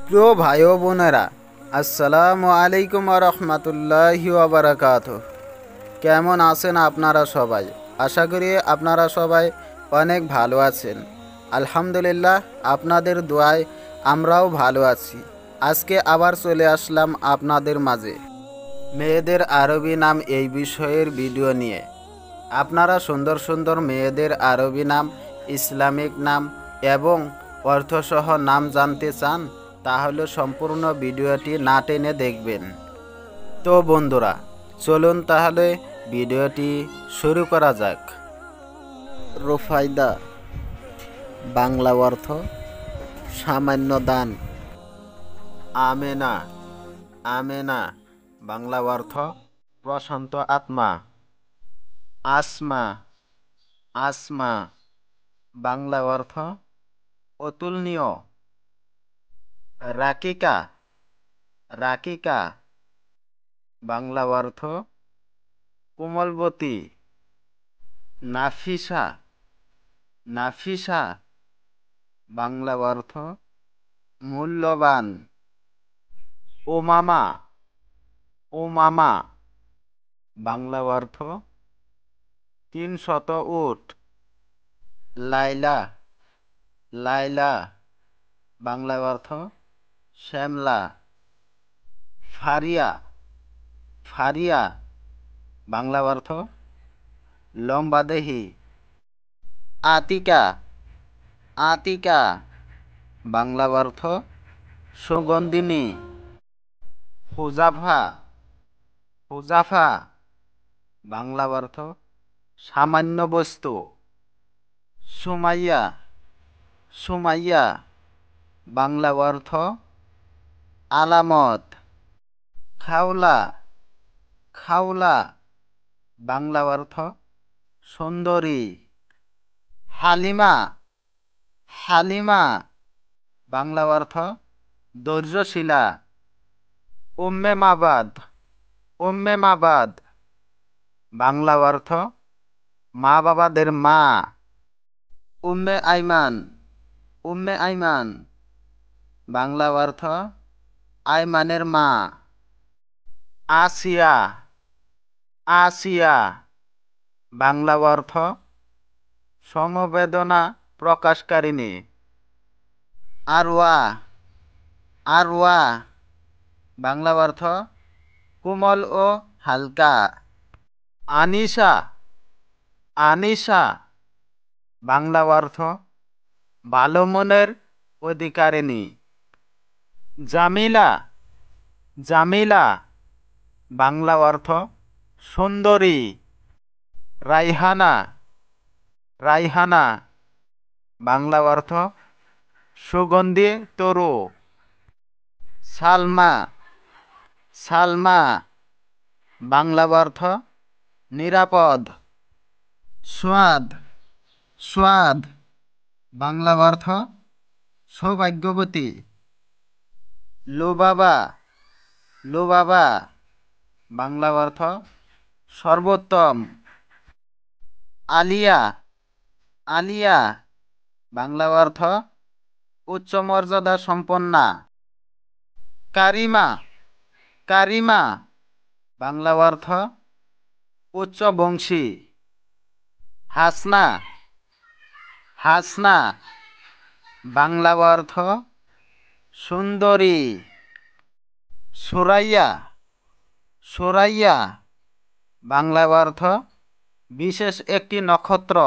প্রিয় ভাই ও বোনেরা, আসসালামু আলাইকুম রহমতুল্লাহি ওয়াবারাকাতুহু। কেমন আছেন আপনারা সবাই? আশা করি আপনারা সবাই অনেক ভালো আছেন। আলহামদুলিল্লাহ, আপনাদের দোয়ায় আমরাও ভালো আছি। আজকে আবার চলে আসলাম আপনাদের মাঝে মেয়েদের আরবি নাম এই বিষয়ের ভিডিও নিয়ে। আপনারা সুন্দর সুন্দর মেয়েদের আরবি নাম, ইসলামিক নাম এবং অর্থসহ নাম জানতে চান, তাহলে সম্পূর্ণ ভিডিওটি না টেনে দেখবেন। তো বন্ধুরা, চলুন তাহলে ভিডিওটি শুরু করা যাক। রুফাইদা, বাংলা অর্থ সামান্য দান। আমেনা, আমেনা, বাংলা অর্থ প্রশান্ত আত্মা। আসমা, আসমা, বাংলা অর্থ অতুলনীয়। রাকিকা, রাকিকা, বাংলা অর্থ কোমলবতী। নাফিসা, নাফিসা, বাংলা অর্থ মূল্যবান। ওমামা, ওমামা, বাংলা অর্থ ৩০০ উট। লাইলা, লাইলা, বাংলা অর্থ শ্যামলা। ফারিয়া, ফারিয়া, বাংলা অর্থ লম্বাদেহী। আতিকা, আতিকা, বাংলা অর্থ সুগন্ধিনী। হুজাফা, হুজাফা, বাংলা অর্থ সামান্য বস্তু। সুমাইয়া, সুমাইয়া, বাংলা অর্থ আলামত। খাওলা, খাওলা, বাংলা অর্থ সুন্দরী। হালিমা, হালিমা, বাংলা অর্থ ধৈর্যশীলা। উম্মে মাবাদ, উম্মে মাবাদ, বাংলা অর্থ মা বাবাদের মা। উম্মে আইমান, উম্মে আইমান, বাংলা অর্থ আইমানের মা। আসিয়া, আসিয়া, বাংলা অর্থ সমবেদনা প্রকাশকারিণী। আরওয়া, আরওয়া, বাংলা অর্থ কোমল ও হালকা। আনিসা, আনিসা, বাংলা অর্থ ভালো মনের অধিকারিণী। জামিলা, জামিলা, বাংলা অর্থ সুন্দরী। রাইহানা, রাইহানা, বাংলা অর্থ সুগন্ধি তরু। সালমা, সালমা, বাংলা অর্থ নিরাপদ। সোয়াদ, সোয়াদ, বাংলা অর্থ সৌভাগ্যবতী। লুবাবা, লুবাবা, বাংলা অর্থ সর্বোত্তম। আলিয়া, আলিয়া, বাংলা অর্থ উচ্চ মর্যাদা সম্পন্না। কারিমা, কারিমা, বাংলা অর্থ উচ্চ বংশী। হাসনা, হাসনা, বাংলা অর্থ সুন্দরী। সুরাইয়া, সুরাইয়া, বাংলা অর্থ বিশেষ একটি নক্ষত্র।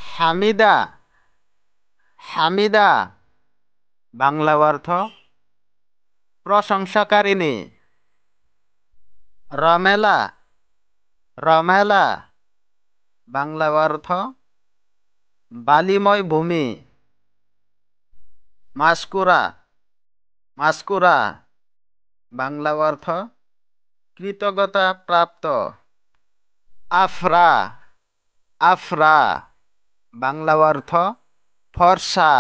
হামিদা, হামিদা, বাংলা অর্থ প্রশংসাকারিণী। রমেলা, রমেলা, বাংলা অর্থ বালিময় ভূমি। মাস্কুরা, মাস্কুরা, বাংলা অর্থ কৃতজ্ঞতা প্রাপ্ত। আফরা, আফরা, বাংলা অর্থ ফর্সা।